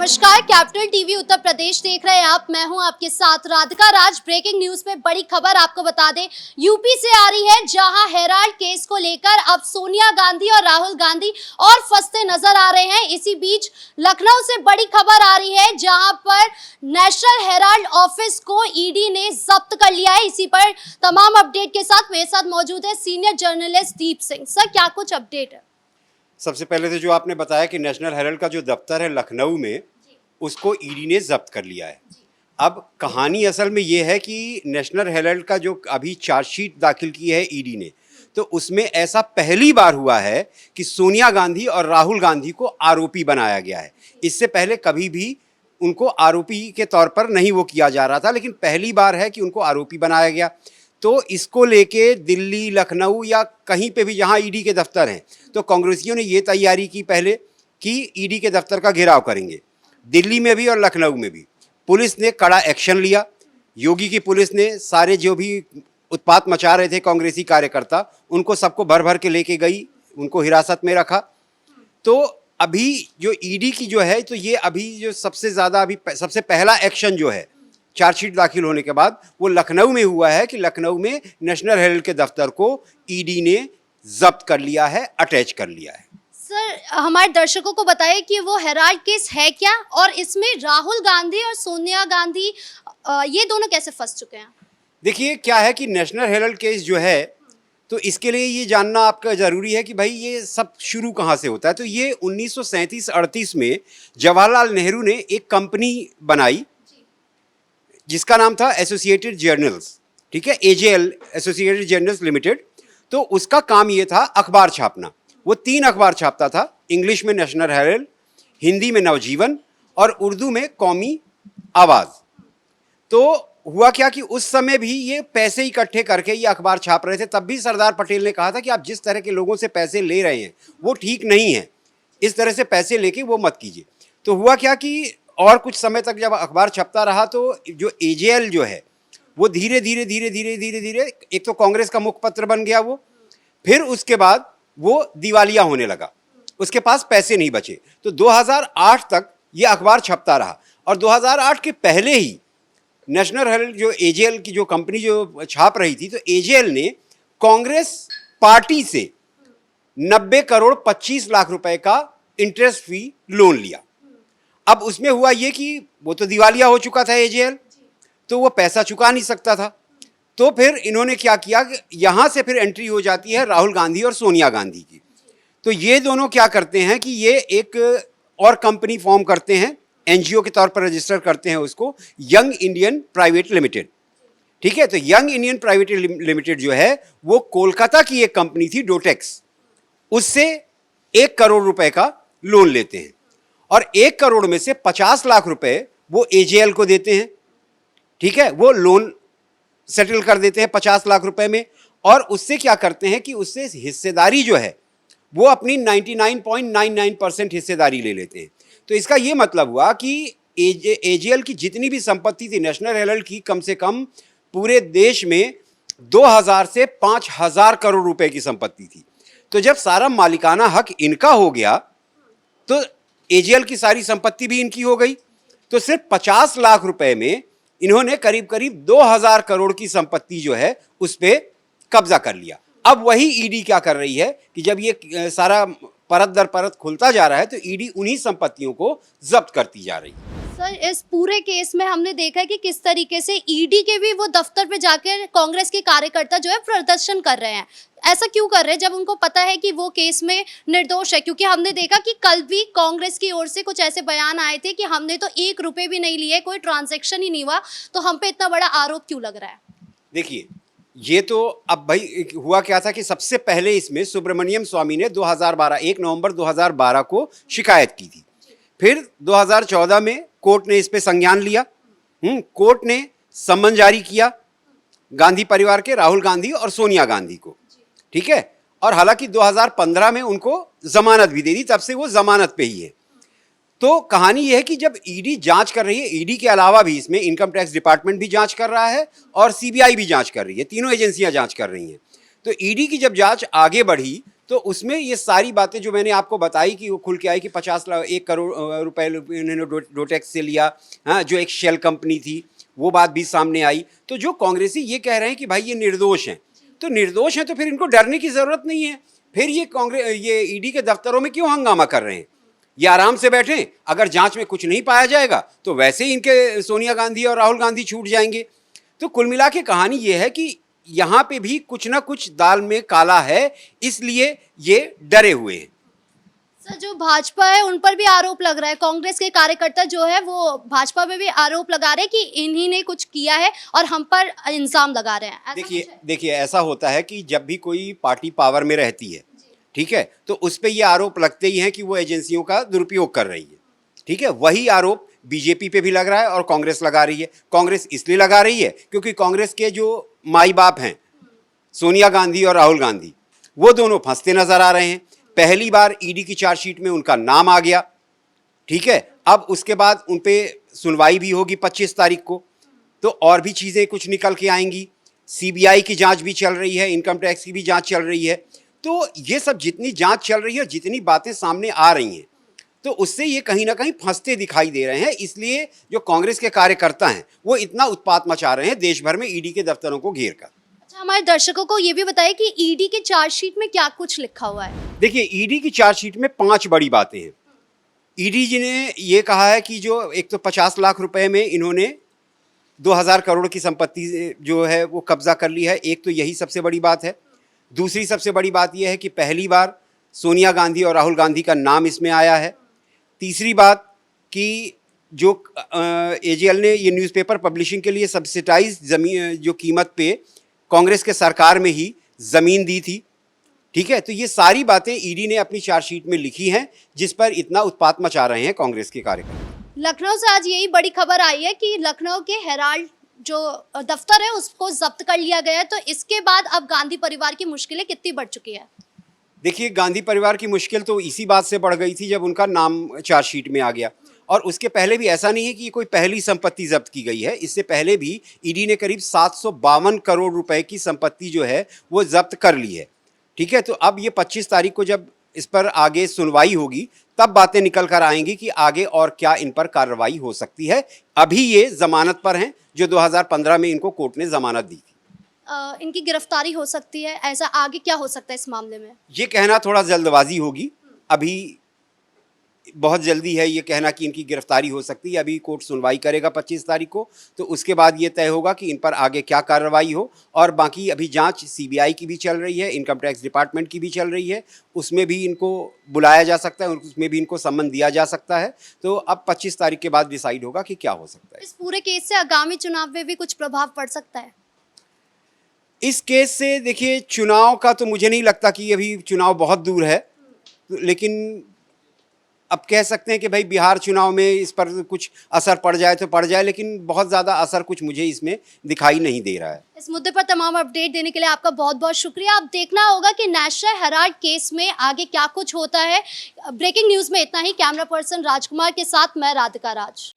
नमस्कार, capital TV Uttar Pradesh देख रहे हैं आप। मैं हूं आपके साथ राधिका राज। ब्रेकिंग न्यूज में बड़ी खबर आपको बता दें, यूपी से आ रही है, जहां हेराल्ड केस को लेकर अब सोनिया गांधी और राहुल गांधी और फंसते नजर आ रहे हैं। इसी बीच लखनऊ से बड़ी खबर आ रही है, जहां पर नेशनल हेराल्ड ऑफिस को ईडी ने जब्त कर लिया है। इसी पर तमाम अपडेट के साथ मेरे साथ मौजूद है senior journalist Deep Singh. Sir, क्या कुछ अपडेट है? सबसे पहले तो जो आपने बताया कि नेशनल हेराल्ड का जो दफ्तर है लखनऊ में, उसको ईडी ने जब्त कर लिया है। अब कहानी असल में ये है कि नेशनल हेराल्ड का जो अभी चार्जशीट दाखिल की है ईडी ने, तो उसमें ऐसा पहली बार हुआ है कि सोनिया गांधी और राहुल गांधी को आरोपी बनाया गया है। इससे पहले कभी भी उनको आरोपी के तौर पर नहीं वो किया जा रहा था, लेकिन पहली बार है कि उनको आरोपी बनाया गया। तो इसको लेके दिल्ली, लखनऊ या कहीं पे भी जहां ईडी के दफ्तर हैं, तो कांग्रेसियों ने ये तैयारी की पहले कि ईडी के दफ्तर का घेराव करेंगे। दिल्ली में भी और लखनऊ में भी पुलिस ने कड़ा एक्शन लिया। योगी की पुलिस ने सारे जो भी उत्पात मचा रहे थे कांग्रेसी कार्यकर्ता, उनको सबको भर भर के लेके गई, उनको हिरासत में रखा। तो अभी जो ईडी की जो है, तो ये अभी जो सबसे ज़्यादा अभी सबसे पहला एक्शन जो है चार्जशीट दाखिल होने के बाद, वो लखनऊ में हुआ है कि लखनऊ में नेशनल हेराल्ड के दफ्तर को ईडी ने जब्त कर लिया है, अटैच कर लिया है। सर, हमारे दर्शकों को बताइए कि वो हेराल्ड केस है क्या, और इसमें राहुल गांधी और सोनिया गांधी ये दोनों कैसे फंस चुके हैं? देखिए, क्या है कि नेशनल हेराल्ड केस जो है, तो इसके लिए ये जानना आपका ज़रूरी है कि भाई ये सब शुरू कहाँ से होता है। तो ये 1937-38 में जवाहरलाल नेहरू ने एक कंपनी बनाई जिसका नाम था एसोसिएटेड जर्नल्स, ठीक है, एजेएल, एसोसिएटेड जर्नल्स लिमिटेड। तो उसका काम ये था अखबार छापना। वो 3 अखबार छापता था, इंग्लिश में नेशनल हेराल्ड, हिंदी में नवजीवन और उर्दू में कौमी आवाज़। तो हुआ क्या कि उस समय भी ये पैसे इकट्ठे करके ये अखबार छाप रहे थे। तब भी सरदार पटेल ने कहा था कि आप जिस तरह के लोगों से पैसे ले रहे हैं वो ठीक नहीं है, इस तरह से पैसे लेके वो मत कीजिए। तो हुआ क्या कि और कुछ समय तक जब अखबार छपता रहा, तो जो एजेएल जो है वो धीरे धीरे एक तो कांग्रेस का मुखपत्र बन गया वो, फिर उसके बाद वो दिवालिया होने लगा, उसके पास पैसे नहीं बचे। तो 2008 तक ये अखबार छपता रहा, और 2008 के पहले ही नेशनल हेराल्ड जो एजेएल की जो कंपनी जो छाप रही थी, तो एजेएल ने कांग्रेस पार्टी से 90 करोड़ 25 लाख रुपए का इंटरेस्ट फ्री लोन लिया। अब उसमें हुआ ये कि वो तो दिवालिया हो चुका था एजेएल, तो वो पैसा चुका नहीं सकता था। तो फिर इन्होंने क्या किया कि यहाँ से फिर एंट्री हो जाती है राहुल गांधी और सोनिया गांधी की। तो ये दोनों क्या करते हैं कि ये एक और कंपनी फॉर्म करते हैं, एनजीओ के तौर पर रजिस्टर करते हैं उसको, यंग इंडियन प्राइवेट लिमिटेड, ठीक है। तो यंग इंडियन प्राइवेट लिमिटेड जो है वो कोलकाता की एक कंपनी थी, डोटेक्स, उससे 1 करोड़ रुपए का लोन लेते हैं, और 1 करोड़ में से 50 लाख रुपए वो एजेएल को देते हैं, ठीक है। वो लोन सेटल कर देते हैं 50 लाख रुपए में, और उससे क्या करते हैं कि उससे हिस्सेदारी जो है वो अपनी 99.99% हिस्सेदारी ले लेते हैं। तो इसका ये मतलब हुआ कि एजेएल की जितनी भी संपत्ति थी नेशनल हेराल्ड की, कम से कम पूरे देश में 2000 से 5000 करोड़ रुपए की संपत्ति थी। तो जब सारा मालिकाना हक इनका हो गया, तो एजेएल की सारी संपत्ति भी इनकी हो गई। तो सिर्फ 50 लाख रुपए में इन्होंने करीब करीब 2000 करोड़ की संपत्ति जो है उस पर कब्जा कर लिया। अब वही ईडी क्या कर रही है कि जब ये सारा परत दर परत खुलता जा रहा है, तो ईडी उन्हीं संपत्तियों को जब्त करती जा रही है। सर, इस पूरे केस में हमने देखा है कि किस तरीके से ईडी के भी वो दफ्तर पे जाकर कांग्रेस के कार्यकर्ता जो है प्रदर्शन कर रहे हैं। ऐसा क्यों कर रहे हैं जब उनको पता है कि वो केस में निर्दोष है? क्योंकि हमने देखा कि कल भी कांग्रेस की ओर से कुछ ऐसे बयान आए थे कि हमने तो 1 रुपए भी नहीं लिए, कोई ट्रांजैक्शन ही नहीं हुआ, तो हम पे इतना बड़ा आरोप क्यों लग रहा है? देखिए, ये तो अब भाई हुआ क्या था कि सबसे पहले इसमें सुब्रमण्यम स्वामी ने 1 नवंबर 2012 को शिकायत की थी। फिर 2014 में कोर्ट ने इस पे संज्ञान लिया। कोर्ट ने सम्मन जारी किया गांधी परिवार के, राहुल गांधी और सोनिया गांधी को, ठीक है। और हालांकि 2015 में उनको जमानत भी दे दी, तब से वो जमानत पे ही है। तो कहानी यह है कि जब ईडी जांच कर रही है, ईडी के अलावा भी इसमें इनकम टैक्स डिपार्टमेंट भी जांच कर रहा है और सीबीआई भी जांच कर रही है, तीनों एजेंसियां जांच कर रही हैं। तो ईडी की जब जांच आगे बढ़ी, तो उसमें ये सारी बातें जो मैंने आपको बताई कि वो खुल के आई कि 1 करोड़ रुपए इन्होंने डोटेक्स से लिया, हाँ, जो एक शेल कंपनी थी, वो बात भी सामने आई। तो जो कांग्रेसी ये कह रहे हैं कि भाई ये निर्दोष हैं, तो निर्दोष हैं तो फिर इनको डरने की ज़रूरत नहीं है। फिर ये ईडी के दफ्तरों में क्यों हंगामा कर रहे हैं? ये आराम से बैठें, अगर जांच में कुछ नहीं पाया जाएगा तो वैसे ही इनके सोनिया गांधी और राहुल गांधी छूट जाएंगे। तो कुल मिला के कहानी ये है कि यहाँ पे भी कुछ ना कुछ दाल में काला है, इसलिए ये डरे हुए हैं। सर, जो भाजपा है उन पर भी आरोप लग रहा है, कांग्रेस के कार्यकर्ता जो है वो भाजपा पे भी आरोप लगा रहे हैं कि इन्हीं ने कुछ किया है और हम पर इल्जाम लगा रहे हैं। ऐसा कुछ है? देखिए ऐसा होता है कि जब भी कोई पार्टी पावर में रहती है, ठीक है, तो उस पे ये आरोप लगते ही हैं कि वो एजेंसियों का दुरुपयोग कर रही है। ठीक है, वही आरोप बीजेपी पे भी लग रहा है और कांग्रेस लगा रही है। कांग्रेस इसलिए लगा रही है क्योंकि कांग्रेस के जो माई बाप हैं सोनिया गांधी और राहुल गांधी, वो दोनों फंसते नजर आ रहे हैं। पहली बार ईडी की चार्जशीट में उनका नाम आ गया, ठीक है, अब उसके बाद उन पे सुनवाई भी होगी 25 तारीख को, तो और भी चीज़ें कुछ निकल के आएंगी। सीबीआई की जांच भी चल रही है, इनकम टैक्स की भी जांच चल रही है। तो ये सब जितनी जांच चल रही है, जितनी बातें सामने आ रही हैं, तो उससे ये कहीं ना कहीं फंसते दिखाई दे रहे हैं। इसलिए जो कांग्रेस के कार्यकर्ता हैं वो इतना उत्पात मचा रहे हैं देश भर में ईडी के दफ्तरों को घेर कर। अच्छा, हमारे दर्शकों को ये भी बताइए कि ईडी के चार्जशीट में क्या कुछ लिखा हुआ है। देखिए, ईडी की चार्जशीट में 5 बड़ी बातें हैं। ईडी जी ने ये कहा है कि जो एक तो 50 लाख रुपए में इन्होंने 2000 करोड़ की संपत्ति जो है वो कब्जा कर ली है। एक तो यही सबसे बड़ी बात है। दूसरी सबसे बड़ी बात यह है कि पहली बार सोनिया गांधी और राहुल गांधी का नाम इसमें आया है। तीसरी बात कि जो एजेएल ने ये न्यूज़पेपर पब्लिशिंग के लिए सब्सिडाइज ज़मीन जो कीमत पे कांग्रेस के सरकार में ही ज़मीन दी थी, ठीक है, तो ये सारी बातें ईडी ने अपनी चार्जशीट में लिखी हैं, जिस पर इतना उत्पात मचा रहे हैं कांग्रेस के कार्यकर्ता। लखनऊ से आज यही बड़ी खबर आई है कि लखनऊ के हेराल्ड जो दफ्तर है उसको जब्त कर लिया गया है। तो इसके बाद अब गांधी परिवार की मुश्किलें कितनी बढ़ चुकी है? देखिए, गांधी परिवार की मुश्किल तो इसी बात से बढ़ गई थी जब उनका नाम चार्जशीट में आ गया। और उसके पहले भी ऐसा नहीं है कि ये कोई पहली संपत्ति जब्त की गई है। इससे पहले भी ईडी ने करीब 752 करोड़ रुपए की संपत्ति जो है वो जब्त कर ली है, ठीक है। तो अब ये 25 तारीख को जब इस पर आगे सुनवाई होगी तब बातें निकल कर आएंगी कि आगे और क्या इन पर कार्रवाई हो सकती है। अभी ये जमानत पर हैं, जो 2015 में इनको कोर्ट ने जमानत दी थी। इनकी गिरफ्तारी हो सकती है, ऐसा आगे क्या हो सकता है इस मामले में? ये कहना थोड़ा जल्दबाजी होगी। अभी बहुत जल्दी है ये कहना कि इनकी गिरफ्तारी हो सकती है। अभी कोर्ट सुनवाई करेगा 25 तारीख को, तो उसके बाद ये तय होगा कि इन पर आगे क्या कार्रवाई हो। और बाकी अभी जांच सीबीआई की भी चल रही है, इनकम टैक्स डिपार्टमेंट की भी चल रही है, उसमें भी इनको बुलाया जा सकता है, उसमें भी इनको सम्मन दिया जा सकता है। तो अब 25 तारीख के बाद डिसाइड होगा कि क्या हो सकता है। इस पूरे केस से आगामी चुनाव में भी कुछ प्रभाव पड़ सकता है? इस केस से देखिए, चुनाव का तो मुझे नहीं लगता कि अभी चुनाव बहुत दूर है, लेकिन अब कह सकते हैं कि भाई बिहार चुनाव में इस पर कुछ असर पड़ जाए तो पड़ जाए, लेकिन बहुत ज़्यादा असर कुछ मुझे इसमें दिखाई नहीं दे रहा है। इस मुद्दे पर तमाम अपडेट देने के लिए आपका बहुत बहुत शुक्रिया। अब देखना होगा कि नेशनल हेराल्ड केस में आगे क्या कुछ होता है। ब्रेकिंग न्यूज़ में इतना ही। कैमरा पर्सन राजकुमार के साथ मैं राधिका राज।